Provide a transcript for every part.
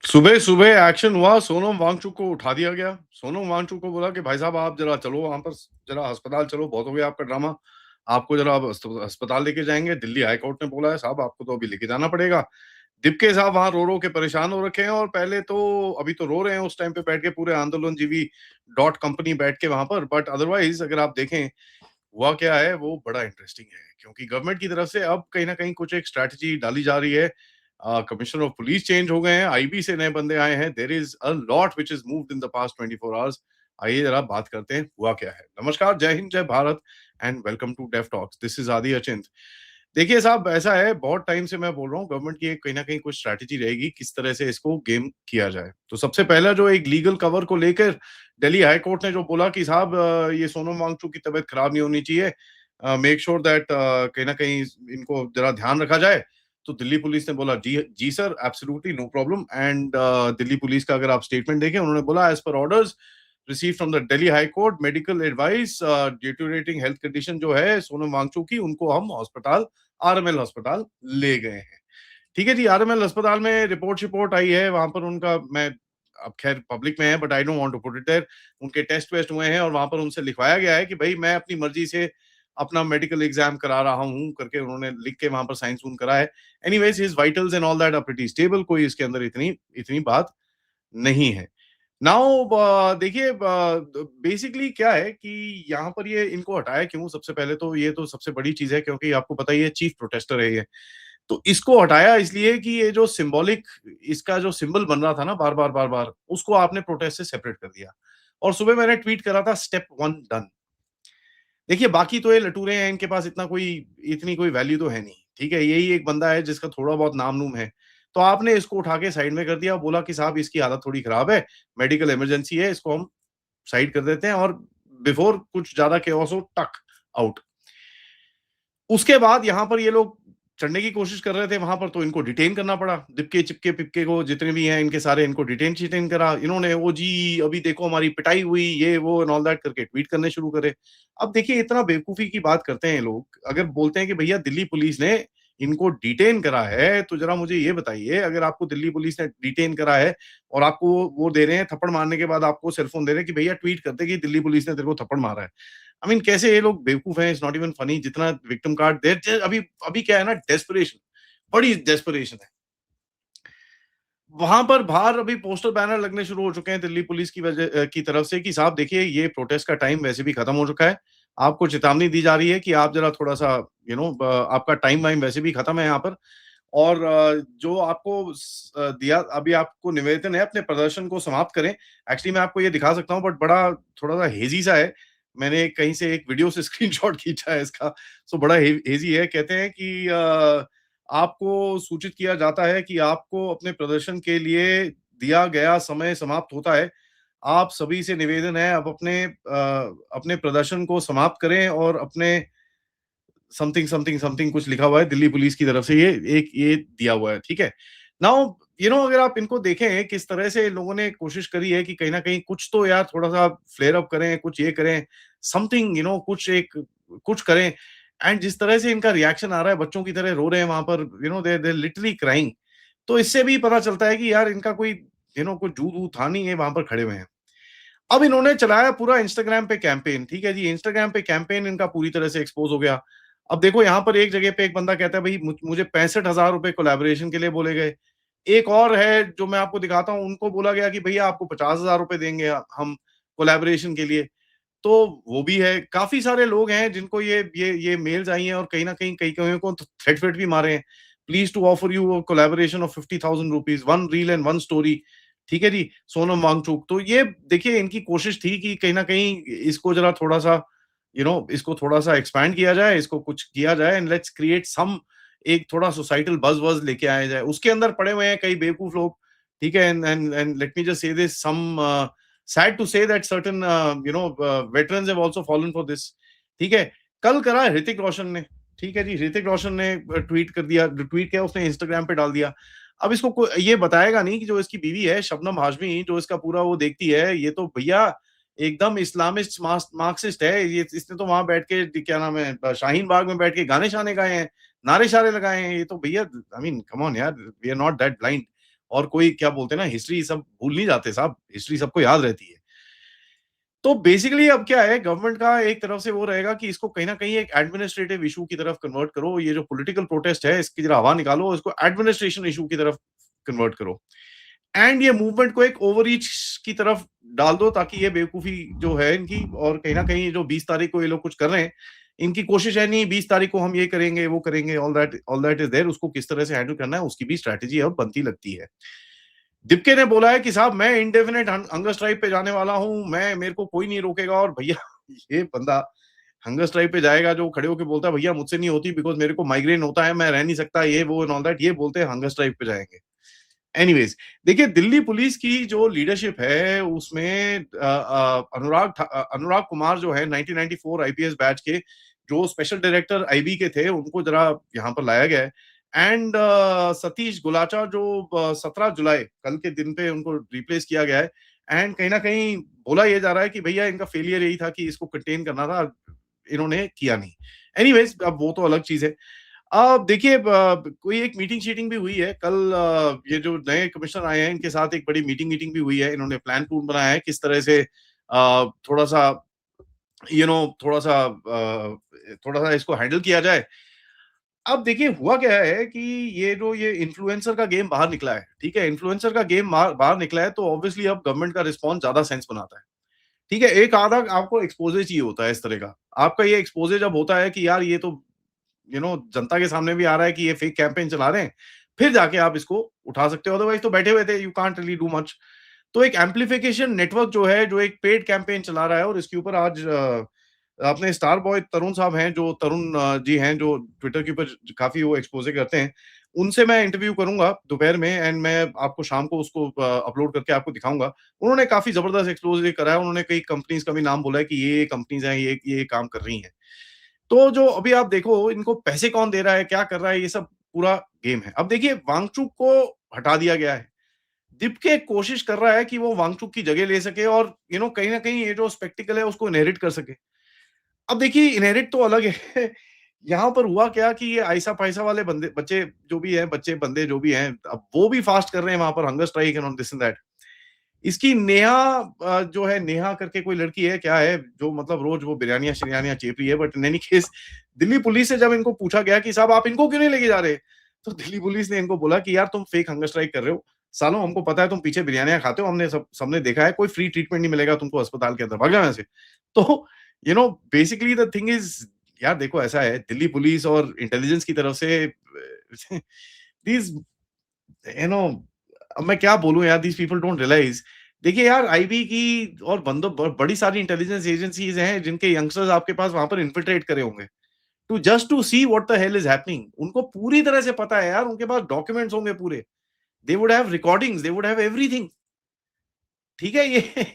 सुबह सुबह एक्शन हुआ, सोनम वांगचुक को उठा दिया गया। सोनम वांगचुक को बोला कि भाई साहब आप जरा चलो वहां पर, जरा अस्पताल चलो, बहुत हो गया आपका ड्रामा। आपको जरा अब अस्पताल लेके जाएंगे। दिल्ली हाई कोर्ट ने बोला है साहब आपको तो अभी लेके जाना पड़ेगा। दीपके साहब वहां रो रो के परेशान हो रखे हैं, और पहले तो अभी तो रो रहे हैं, उस टाइम पे बैठ के पूरे आंदोलन जीवी डॉट कंपनी बैठ के वहां पर। बट अदरवाइज अगर आप देखें हुआ क्या है वो बड़ा इंटरेस्टिंग है, क्योंकि गवर्नमेंट की तरफ से अब कहीं ना कहीं कुछ एक स्ट्रैटेजी डाली जा रही है। कमिश्नर ऑफ पुलिस चेंज हो गए हैं, आईबी से नए बंदे आए हैं। There is a lot which is moved in the past 24 hours. आइए जरा बात करते हैं हुआ क्या है। नमस्कार, जय हिंद, जय Bharat, and welcome to Deaf Talks. This is Adi Achint. देखिए साहब, ऐसा है, बहुत टाइम से मैं बोल रहा हूँ गवर्नमेंट की एक कहीं ना कहीं कुछ स्ट्रैटेजी रहेगी किस तरह से इसको गेम किया जाए। तो सबसे पहला जो एक लीगल कवर को लेकर दिल्ली हाई कोर्ट ने जो बोला कि साहब ये सोनम वांगचुक की तबीयत खराब नहीं होनी चाहिए, मेक श्योर दैट कहीं ना कहीं इनको जरा ध्यान रखा जाए। तो दिल्ली पुलिस ने बोला जी जी sir, absolutely no problem. And Delhi police का अगर आप स्टेटमेंट देखें, उन्होंने बोला as per orders receive from the Delhi high court, medical advice deteriorating health condition जो है सोनम वांगचुक की, उनको हम अस्पताल, आरएमएल अस्पताल ले गए हैं। ठीक है जी, आरएमएल अस्पताल में रिपोर्ट शिपोर्ट आई है, वहां पर उनका मैं, अब खैर पब्लिक में है but I don't want to put it there, उनके टेस्ट वेस्ट हुए हैं और वहां पर उनसे लिखवाया गया है कि भाई मैं अपनी मर्जी से अपना मेडिकल एग्जाम करा रहा हूं करके उन्होंने लिख के वहां पर साइन सून करा है। Anyways his vitals and all that are pretty stable, कोई इसके अंदर इतनी इतनी बात नहीं है। नाउ देखिए बेसिकली क्या है कि यहाँ पर ये इनको हटाया क्यों। सबसे पहले तो ये तो सबसे बड़ी चीज है, क्योंकि आपको पता ही है चीफ प्रोटेस्टर है ये। तो इसको हटाया इसलिए कि ये जो सिंबॉलिक, इसका जो सिंबल बन रहा था ना बार बार बार बार, उसको आपने प्रोटेस्ट से सेपरेट कर दिया। और सुबह मैंने ट्वीट करा था स्टेप वन डन। देखिए बाकी तो ये लटूरे हैं, इनके पास इतना कोई, इतनी कोई वैल्यू तो है नहीं। ठीक है, यही एक बंदा है जिसका थोड़ा बहुत नाम नूम है। तो आपने इसको उठा के साइड में कर दिया, बोला कि साहब इसकी हालत थोड़ी खराब है, मेडिकल इमरजेंसी है, इसको हम साइड कर देते हैं, और बिफोर कुछ ज्यादा केओस हो, टक आउट। उसके बाद यहाँ पर ये लोग चढ़ने की कोशिश कर रहे थे वहां पर, तो इनको डिटेन करना पड़ा। दिपके चिपके पिपके को जितने भी हैं इनके सारे, इनको डिटेन शिटेन करा इन्होंने। ओ जी अभी देखो हमारी पिटाई हुई, ये वो एंड ऑल दैट करके ट्वीट करने शुरू करे। अब देखिए इतना बेवकूफी की बात करते हैं ये लोग। अगर बोलते हैं कि भैया दिल्ली पुलिस ने इनको डिटेन करा है, तो जरा मुझे ये बताइए, अगर आपको दिल्ली पुलिस ने डिटेन करा है और आपको वो दे रहे हैं थप्पड़ मारने के बाद, आपको सेलफोन दे रहे हैं कि भैया ट्वीट करते कि दिल्ली पुलिस ने तेरे को थप्पड़ मारा है। आई मीन कैसे ये लोग बेवकूफ हैं, इट्स नॉट इवन फनी। जितना विक्टिम कार्ड देर, अभी अभी क्या है ना, डेस्परेशन, बड़ी डेस्परेशन है। वहां पर बाहर अभी पोस्टर बैनर लगने शुरू हो चुके हैं दिल्ली पुलिस की वजह की तरफ से कि साहब देखिए ये प्रोटेस्ट का टाइम वैसे भी खत्म हो चुका है। आपको चेतावनी दी जा रही है कि आप जरा थोड़ा सा आपका टाइम वाइम वैसे भी खत्म है यहाँ पर। और जो आपको दिया, अभी आपको निवेदन है अपने प्रदर्शन को समाप्त करें। एक्चुअली मैं आपको ये दिखा सकता हूँ बट बड़ा थोड़ा सा हेजी सा है। मैंने कहीं से एक वीडियो से स्क्रीनशॉट खींचा है इसका। सो बड़ा हेजी है। कहते हैं कि आपको सूचित किया जाता है कि आपको अपने प्रदर्शन के लिए दिया गया समय समाप्त होता है। आप सभी से निवेदन है अब अपने प्रदर्शन को समाप्त करें, और अपने समथिंग समथिंग समथिंग कुछ लिखा हुआ है दिल्ली पुलिस की तरफ से, ये दिया हुआ है। ठीक है, नाउ अगर आप इनको देखें किस तरह से लोगों ने कोशिश करी है कि कहीं ना कहीं कुछ तो यार थोड़ा सा फ्लेयर अप करें, कुछ ये करें, समथिंग कुछ एक कुछ करें। एंड जिस तरह से इनका रिएक्शन आ रहा है, बच्चों की तरह रो रहे हैं वहां पर, दे लिटरली क्राइंग। तो इससे भी पता चलता है कि यार इनका कोई कोई जू वू था नहीं, है वहां पर खड़े हुए हैं। अब इन्होंने चलाया पूरा इंस्टाग्राम पे कैंपेन। ठीक है जी, इंस्टाग्राम पे कैंपेन इनका पूरी तरह से एक्सपोज हो गया। अब देखो यहाँ पर एक जगह पे एक बंदा कहता है भाई मुझे 65,000 रुपए कोलैबोरेशन के लिए बोले गए। एक और है जो मैं आपको दिखाता हूँ, उनको बोला गया कि भैया आपको 50,000 रुपए देंगे हम कोलैबोरेशन के लिए। तो वो भी है। काफी सारे लोग हैं जिनको ये मेल्स आई हैं, और कहीं ना कहीं कई कई को थ्रेट वेट भी मारे हैं। Please to offer you collaboration of 50,000 rupees, one reel and one story. ठीक है जी, सोनम वांगचुक। तो ये देखिए इनकी कोशिश थी कि कहीं ना कहीं इसको जरा थोड़ा सा इसको थोड़ा सा एक्सपैंड किया जाए, इसको कुछ किया जाए, एंड लेट्स क्रिएट सम एक थोड़ा सोसाइटल बज़ वज़ लेके आया जाए। उसके अंदर पड़े हुए हैं कई बेवकूफ लोग। ठीक है, and let me just say this, some sad to say that certain veterans have also fallen for this. ठीक है, कल करा ऋतिक रोशन ने। ठीक है जी, ऋतिक रोशन ने ट्वीट कर दिया, ट्वीट किया उसने, इंस्टाग्राम पे डाल दिया। अब इसको ये बताएगा नहीं कि जो इसकी बीवी है शबनम हाशमी, जो इसका पूरा वो देखती है, ये तो भैया एकदम इस्लामिस्ट मार्क्सिस्ट है। ये इसने तो वहां बैठ के क्या नाम है, शाहीन बाग में बैठ के गाने शाने गाए हैं, नारे शारे लगाए हैं। ये तो भैया, आई मीन कम ऑन यार, we are not that blind. और कोई क्या बोलते हैं ना, हिस्ट्री सब भूल नहीं जाते साहब, हिस्ट्री सबको याद रहती है। तो बेसिकली अब क्या है, गवर्नमेंट का एक तरफ से वो रहेगा कि इसको कहीं न कहीं एक एडमिनिस्ट्रेटिव इश्यू की तरफ कन्वर्ट करो, ये जो पॉलिटिकल प्रोटेस्ट है इसकी जरा हवा निकालो, इसको एडमिनिस्ट्रेशन इश्यू की तरफ कन्वर्ट करो। एंड ये मूवमेंट को एक ओवररीच की तरफ डाल दो ताकि ये बेवकूफी जो है इनकी, और कहीं ना कहीं जो 20 तारीख को ये लोग कुछ कर रहे हैं, इनकी कोशिश है नहीं 20 तारीख को हम ये करेंगे वो करेंगे, ऑल दैट इज देयर, उसको किस तरह से हैंडल करना है उसकी भी स्ट्रैटेजी अब बनती लगती है। दिप्के ने बोला है कि साहब मैं इंडेफिनेट हंगर स्ट्राइक पे जाने वाला हूं, मैं मेरे को कोई नहीं रोकेगा, और भैया ये बंदा हंगर स्ट्राइक पे जाएगा जो खड़े होकर बोलता है भैया मुझसे नहीं होती बिकॉज मेरे को माइग्रेन होता है, मैं रह नहीं सकता, ये वो एंड ऑल दैट, ये बोलते हैं हंगर स्ट्राइक पे जाएंगे। एनीवेज, देखिए दिल्ली पुलिस की जो लीडरशिप है उसमें अनुराग कुमार जो है 1994 आईपीएस बैच के जो स्पेशल डायरेक्टर आईबी के थे, उनको जरा यहाँ पर लाया गया है। एंड सतीश गुलाचा जो 17 जुलाई कल के दिन पे उनको रिप्लेस किया गया है। एंड कहीं ना कहीं बोला यह जा रहा है कि भैया इनका फेलियर यही था कि इसको कंटेन करना था, इन्होंने किया नहीं। एनीवेज, अब वो तो अलग चीज है। देखिए, कोई एक मीटिंग शीटिंग भी हुई है कल, ये जो नए कमिश्नर आए हैं इनके साथ एक बड़ी मीटिंग मीटिंग भी हुई है, इन्होंने प्लान टून बनाया है किस तरह से थोड़ा सा यू नो थोड़ा सा इसको हैंडल किया जाए। अब देखिए हुआ क्या है कि ये इन्फ्लुएंसर का गेम बाहर निकला है, ठीक है, इन्फ्लुएंसर का गेम बाहर निकला है, तो ऑब्वियसली अब गवर्नमेंट का रिस्पॉन्स ज्यादा सेंस बनाता है। ठीक है, एक आधा आपको एक्सपोजर चाहिए होता है इस तरह का, आपका ये एक्सपोजर जब होता है कि यार ये तो जनता के सामने भी आ रहा है कि ये फेक कैंपेन चला रहे हैं, फिर जाके आप इसको उठा सकते हो, अदरवाइज तो बैठे हुए थे, you can't really do much. तो एक एम्प्लीफिकेशन नेटवर्क जो है, जो एक पेड कैंपेन चला रहा है, और इसके ऊपर आज अपने स्टार बॉय तरुण साहब हैं, जो तरुण जी हैं, जो ट्विटर के ऊपर काफ़ी वो एक्सपोज़े करते हैं। उनसे मैं इंटरव्यू करूँगा दोपहर में, एंड मैं आपको शाम को उसको अपलोड करके आपको दिखाऊँगा। उन्होंने काफ़ी ज़बरदस्त एक्सपोज़े करा है, उन्होंने कई कंपनीज़ का भी नाम बोला है कि ये कंपनीज़ हैं, ये काम कर रही हैं। तो जो अभी आप देखो इनको पैसे कौन दे रहा है, क्या कर रहा है, ये सब पूरा गेम है। अब देखिए वांगचुक को हटा दिया गया है। दिप्के कोशिश कर रहा है कि वो वांगचुक की जगह ले सके, और कहीं न कहीं ये जो स्पेक्टिकल है उसको इनहेरिट कर सके। अब देखिए इनहेरिट तो अलग है। यहाँ पर हुआ क्या कि ये ऐसा-पैसा वाले बंदे बच्चे जो भी हैं, बच्चे बंदे जो भी हैं, अब वो भी फास्ट कर रहे हैं वहाँ पर hunger strike and this and that. इसकी नेहा जो है, नेहा करके कोई लड़की है, क्या है, जो मतलब रोज वो बिरयानियाँ-शिरयानियाँ चेप रही है, but in any case Delhi police से जब इनको पूछा गया कि साहब आप इनको क्यों नहीं लेके जा रहे? तो दिल्ली पुलिस ने इनको बोला कि यार तुम फेक हंगर स्ट्राइक कर रहे हो। सालों हमको पता है तुम पीछे बिरयानियाँ खाते हो, हमने सबने देखा है, कोई फ्री ट्रीटमेंट नहीं मिलेगा तुमको अस्पताल के अंदर, भाग जाओ यहाँ से। तो बेसिकली द थिंग इज़, यार देखो ऐसा है, दिल्ली पुलिस और इंटेलिजेंस की तरफ से दीज़ यू नो अब मैं क्या बोलूँ यार, दीज़ पीपल डोंट रियलाइज़। देखिए यार, आईबी की और बंदो ब बड़ी सारी इंटेलिजेंस एजेंसीज़ हैं जिनके यंगस्टर्स आपके पास वहाँ पर इन्फिल्ट्रेट करे होंगे। To just to see what the hell is happening. उनको पूरी तरह से पता है यार, उनके पास डॉक्यूमेंट्स होंगे पूरे। They would have recordings, they would have everything. ठीक है? ये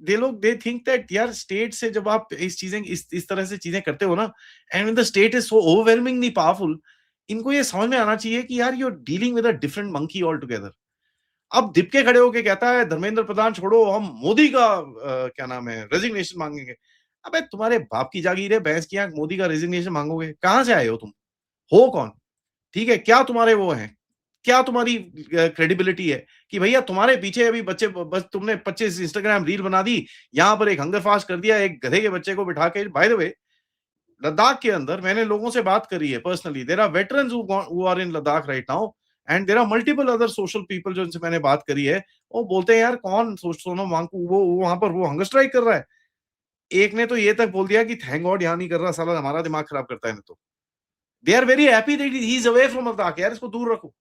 दे थिंक दैट यार, स्टेट से जब आप इस तरह से चीज़ें करते हो ना, and when the state is so overwhelmingly powerful, इनको ये समझ में आना चाहिए कि यार you are dealing with a different monkey all together. अब दिप्के खड़े होके कहता है धर्मेंद्र प्रधान छोड़ो, हम मोदी का क्या नाम है, रेजिग्नेशन मांगेंगे। अबे तुम्हारे बाप की जागीर है, भैंस की आंख, मोदी का रेजिग्नेशन मांगोगे? कहां से आए हो तुम? हो कौन? ठीक है, क्या तुम्हारे वो हैं, क्या तुम्हारी क्रेडिबिलिटी है कि भैया तुम्हारे पीछे अभी बच्चे, बस तुमने 25 इंस्टाग्राम रील बना दी, यहाँ पर एक हंगर फास्ट कर दिया, एक गधे के बच्चे को बिठा के। बाय द वे, लद्दाख के अंदर मैंने लोगों से बात करी है personally, there are veterans who are in Ladakh right now, and there are multiple other social people जिनसे मैंने बात करी है। वो बोलते हैं यार कौन सोनम वांगचुक वो वहां पर वो हंगर स्ट्राइक कर रहा है। एक ने तो ये तक बोल दिया कि थैंक गॉड यहाँ नहीं कर रहा, साला हमारा दिमाग खराब करता है। नहीं तो they are very happy that he is away from Ladakh, यार इसको दूर रखो।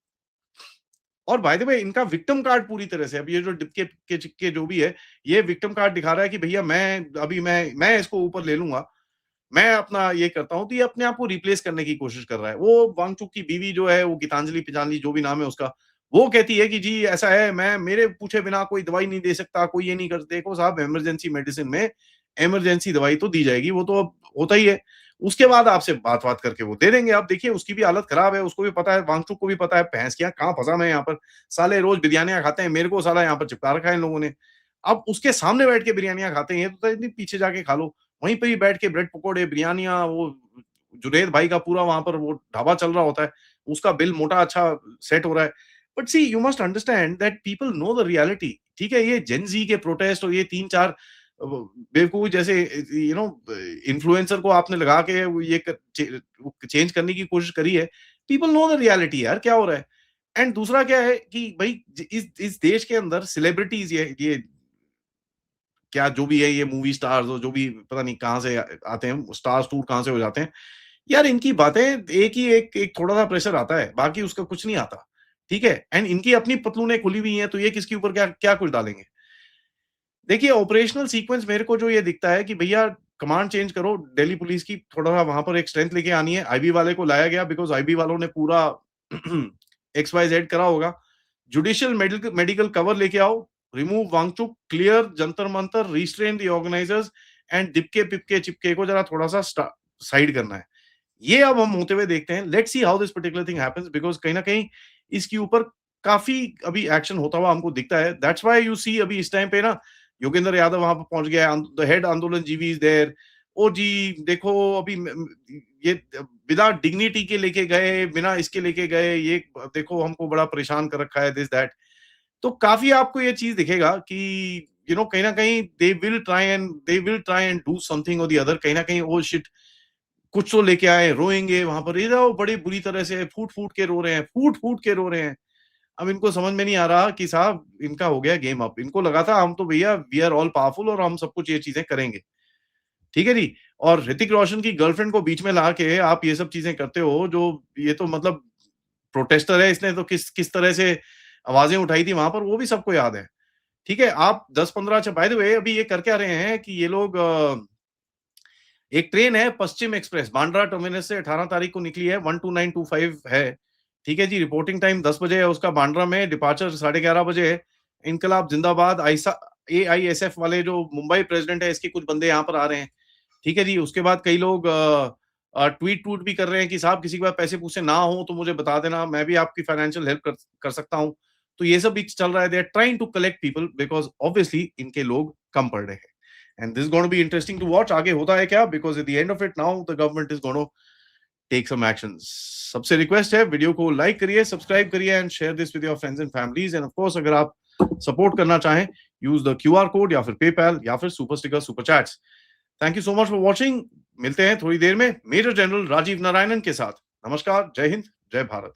और बाय द वे, इनका विक्टिम कार्ड पूरी तरह से, अब ये जो डिप्के के चिक्के जो भी है, ये विक्टिम कार्ड दिखा रहा है कि भैया मैं इसको ऊपर ले लूंगा, मैं अपना ये करता हूँ। तो ये अपने आप को रिप्लेस करने की कोशिश कर रहा है। वो वांगचुक की बीवी जो है, वो गीतांजलि पितांजलि जो भी नाम है उसका, वो कहती है कि जी ऐसा है, मैं मेरे पूछे बिना कोई दवाई नहीं दे सकता, कोई ये नहीं कर। देखो साहब, इमरजेंसी मेडिसिन में इमरजेंसी दवाई तो दी जाएगी, वो तो अब होता ही है। उसके बाद आपसे बात-वात करके वो दे देंगे। आप देखिए उसकी भी हालत खराब है, उसको भी पता है, वांगचुक को भी पता है, भैंस की आँख कहाँ फँसा मैं यहाँ पर। साले रोज़ बिरयानियाँ खाते हैं, मेरे को साला यहाँ पर चिपका रखा है इन लोगों ने। अब उसके सामने बैठ के बिरयानियाँ खाते हैं, ये तो इतनी पीछे जाके खा लो। वहीं पे ही बैठ के ब्रेड पकोड़े, बिरयानियाँ, वो जुनैद भाई का पूरा वहाँ पर वो ढाबा चल रहा होता है, उसका बिल मोटा अच्छा सेट हो रहा है। But see you must understand that people know the reality. ठीक है, ये जेन जी के प्रोटेस्ट और ये 3-4 बेवकूफ जैसे इन्फ्लुएंसर को आपने लगा के वो ये चेंज करने की कोशिश करी है। पीपल नो द रियलिटी यार, क्या हो रहा है। एंड दूसरा क्या है कि भाई इस देश के अंदर सेलिब्रिटीज ये क्या जो भी है, ये मूवी स्टार्स और जो भी पता नहीं कहाँ से आते हैं, स्टार्स टूर कहाँ से हो जाते हैं। यार इनकी बातें एक थोड़ा-सा प्रेशर आता है, बाकी उसका कुछ नहीं आता। ठीक है? एंड इनकी अपनी पतलूनें खुली हुई हैं, तो ये किसके ऊपर क्या क्या कुछ डालेंगे? देखिए ऑपरेशनल सीक्वेंस मेरे को जो ये दिखता है कि भैया कमांड चेंज करो, दिल्ली पुलिस की थोड़ा-सा वहाँ पर एक स्ट्रेंथ लेके आनी है। आईबी वाले को लाया गया बिकॉज़ आईबी वालों ने पूरा एक्स-वाई-ज़ेड करा होगा। जुडिशियल मेडिकल कवर लेके आओ, remove Wangchuck, clear Jantar Mantar, restrain the organisers and दिपके-पिपके-चिपके को जरा थोड़ा-सा साइड करना है। ये अब हम होते हुए देखते हैं। Let's see how this particular thing happens because कहीं न कहीं इसके ऊपर काफ़ी अभी एक्शन होता हुआ हमको दिखता है। दैट्स व्हाई यू सी अभी इस टाइम पे ना योगेंद्र यादव वहाँ पे पहुँच गया है, द हेड आंदोलन जीवी इज़ देयर। ओ जी, देखो अभी ये बिना डिग्निटी के लेके गए, बिना इसके लेके गए, ये देखो हमको बड़ा परेशान कर रखा है, दिस दैट। तो काफ़ी आपको ये चीज़ दिखेगा कि कहीं न कहीं they will try and do something और द अदर। कहीं न कहीं ओह शिट! कुछ तो लेके आए, रोएँगे वहाँ पर, ये रहो बड़ी बुरी तरह से फूट-फूट के रो रहे हैं, फूट-फूट के रो रहे हैं। अब इनको समझ में नहीं आ रहा कि साहब इनका हो गया गेम अप। इनको लगा था हम तो भैया वी आर ऑल पावरफुल और हम सब कुछ ये चीज़ें करेंगे। ठीक है जी? और ऋतिक रोशन की गर्लफ्रेंड को बीच में ला के आप ये सब चीज़ें करते हो, जो ये तो मतलब प्रोटेस्टर है, इसने तो किस किस तरह से आवाज़ें उठाई थी वहाँ पर, वो भी सबको याद है। ठीक है? आप 10-15 अच्छा बाय द वे अभी ये कर क्या रहे हैं कि ये लोग एक ट्रेन है पश्चिम एक्सप्रेस, बांद्रा टर्मिनस से 18 तारीख को निकली है, 12925 है। ठीक है जी, रिपोर्टिंग टाइम 10 बजे है उसका, बांद्रा में डिपार्चर 11:30 बजे है। इनकलाब जिंदाबाद, आइसा एआईएसएफ वाले जो मुंबई प्रेसिडेंट है, इसके कुछ बंदे यहाँ पर आ रहे हैं। ठीक है जी, उसके बाद कई लोग ट्वीट भी कर रहे हैं कि साहब किसी के पास पैसे पूसे ना हो तो मुझे बता देना, मैं भी आपकी फाइनेंशियल हेल्प कर कर सकता हूँ। तो ये सब भी चल रहा है, they are trying to collect people because obviously इनके लोग कम पड़ रहे हैं। And this is going to be interesting to watch आगे होता है क्या, because at the end of it now the government is going to take some actions. सबसे रिक्वेस्ट है वीडियो को लाइक करिए, सब्सक्राइब करिए and share this with your friends and families. And of course अगर आप सपोर्ट करना चाहें, use the QR code या फिर पेपैल या फिर super sticker super chats. Thank you so much for watching. मिलते हैं थोड़ी देर में मेजर जनरल राजीव नारायणन के साथ। नमस्कार, जय हिंद, जय भारत।